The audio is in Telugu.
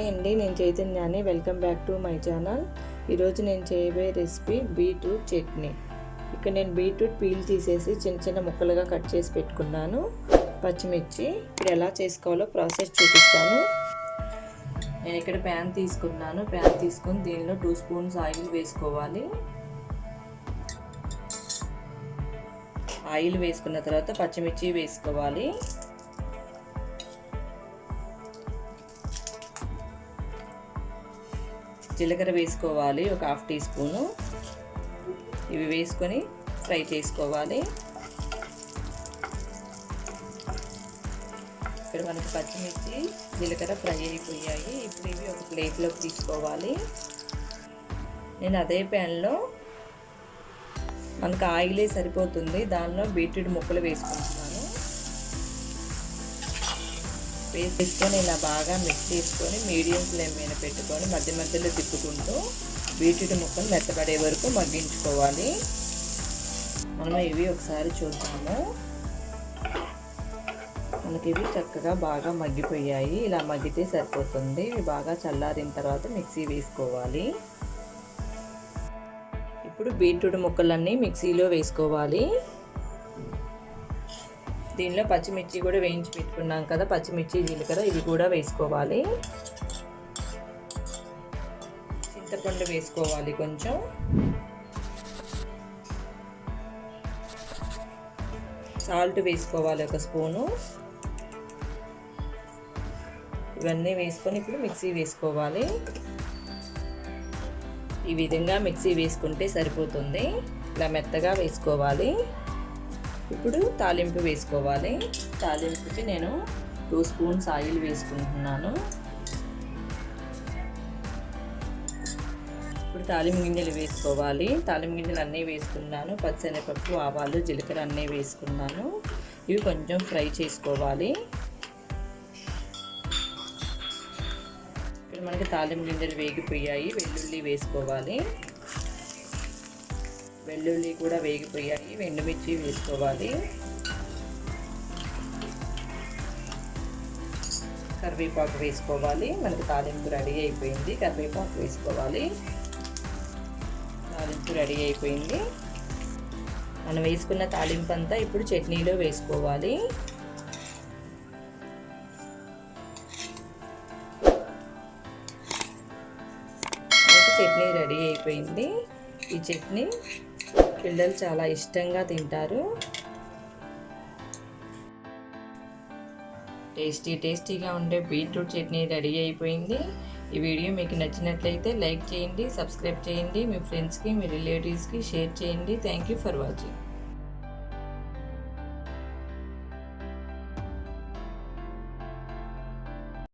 హాయ్ అండి, నేను చైతన్యాని. Welcome back to my channel. ఈరోజు నేను చేయబోయే రెసిపీ బీట్రూట్ చట్నీ. ఇక్కడ నేను బీట్రూట్ పీల్ తీసేసి చిన్న చిన్న ముక్కలుగా కట్ చేసి పెట్టుకున్నాను. పచ్చిమిర్చి ఇప్పుడు ఎలా చేసుకోవాలో ప్రాసెస్ చూపిస్తాను. నేను ఇక్కడ ప్యాన్ తీసుకున్నాను. ప్యాన్ తీసుకొని దీనిలో 2 స్పూన్స్ ఆయిల్ వేసుకోవాలి. ఆయిల్ వేసుకున్న తర్వాత పచ్చిమిర్చి వేసుకోవాలి. జీలకర్ర వేసుకోవాలి, ఒక 1/2 టీ స్పూను. ఇవి వేసుకొని ఫ్రై చేసుకోవాలి. ఇక్కడ మనకి పచ్చిమిర్చి జీలకర్ర ఫ్రై అయిపోయాయి. ఇప్పుడు ఇవి ఒక ప్లేట్లోకి తీసుకోవాలి. నేను అదే ప్యాన్లో మనకు ఆయిలే సరిపోతుంది, దానిలో బీట్రూట్ ముక్కలు వేసుకుంటున్నాను. వేసుకొని ఇలా బాగా మిక్స్ చేసుకొని మీడియం ఫ్లేమ్ మీద పెట్టుకొని మధ్య మధ్యలో తిప్పుకుంటూ బీట్రూట్ ముక్కలు మెత్తబడే వరకు మగ్గించుకోవాలి. మనం ఇవి ఒకసారి చూద్దాము. మనకి ఇవి చక్కగా బాగా మగ్గిపోయాయి. ఇలా మగ్గితే సరిపోతుంది. ఇవి బాగా చల్లారిన తర్వాత మిక్సీ వేసుకోవాలి. ఇప్పుడు బీట్రూట్ ముక్కలన్నీ మిక్సీలో వేసుకోవాలి. దీనిలో పచ్చిమిర్చి కూడా వేయించి పెట్టుకున్నాం కదా, పచ్చిమిర్చి జీలకర్ర ఇవి కూడా వేసుకోవాలి. చింతపండు వేసుకోవాలి కొంచెం. సాల్ట్ వేసుకోవాలి 1 స్పూను. ఇవన్నీ వేసుకొని ఇప్పుడు మిక్సీ వేసుకోవాలి. ఈ విధంగా మిక్సీ వేసుకుంటే సరిపోతుంది. ఇలా మెత్తగా వేసుకోవాలి. ఇప్పుడు తాలింపు వేసుకోవాలి. తాలింపుకి నేను 2 స్పూన్స్ ఆయిల్ వేసుకుంటున్నాను. ఇప్పుడు తాలింపు గింజలు వేసుకోవాలి. తాలింపు గింజలు అన్నీ వేసుకున్నాను. పచ్చిశనగపప్పు, ఆవాలు, జీలకర్ర అన్నీ వేసుకున్నాను. ఇవి కొంచెం ఫ్రై చేసుకోవాలి. ఇక్కడ మనకి తాలింపు గింజలు వేగిపోయాయి. వెల్లుల్లి వేసుకోవాలి. వెల్లుల్లి కూడా వేగిపోయాయి. ఎండుమిర్చి వేసుకోవాలి. కరివేపాకు వేసుకోవాలి. మనకి తాలింపు రెడీ అయిపోయింది. కరివేపాకు వేసుకోవాలి. తాలింపు రెడీ అయిపోయింది. మనం వేసుకున్న తాలింపు అంతా ఇప్పుడు చట్నీలో వేసుకోవాలి. చట్నీ రెడీ అయిపోయింది. ఈ చట్నీ పిల్లలు చాలా ఇష్టంగా తింటారు. టేస్టీగా ఉండే బీట్రూట్ చట్నీ రెడీ అయిపోయింది. ఈ వీడియో మీకు నచ్చినట్లయితే లైక్ చేయండి, సబ్స్క్రైబ్ చేయండి, మీ ఫ్రెండ్స్కి, మీ రిలేటివ్స్కి షేర్ చేయండి. Thank you for watching.